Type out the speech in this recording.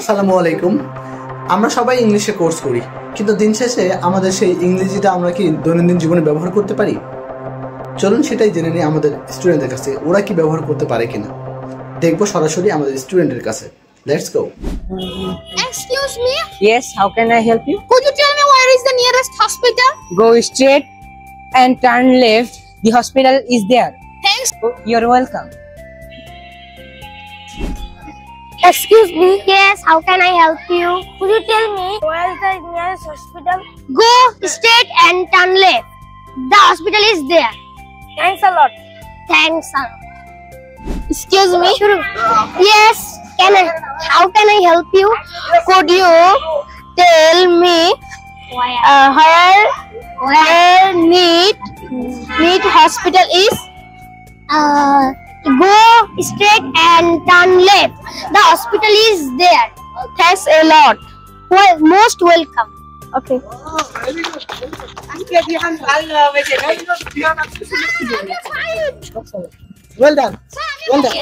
আসসালামু আলাইকুম। আমরা সবাই ইংলিশে কোর্স করি, কিন্তু দিন শেষে আমাদের সেই ইংরেজিটা আমরা কি দৈনন্দিন জীবনে ব্যবহার করতে পারি? চলুন সেটাই জেনে নিই আমাদের স্টুডেন্টদের কাছে, ওরা কি ব্যবহার করতে পারে কিনা। দেখবো সরাসরি আমাদের স্টুডেন্টের কাছে। Let's go. Excuse me? Yes, how can I help you? Could you tell me where is the nearest hospital? Go straight and turn left. The hospital is there. Thanks. You're welcome. Excuse me? Yes, how can I help you? Could you tell me where is the nearest hospital? Go straight and turn left. The hospital is there. Thanks a lot. Thanks a lot. Excuse me? Yes, how can I help you? Could you tell me where neat hospital is? Go straight and turn left. The hospital is there. Thanks a lot. Well, most welcome. Okay. Well done. Well done.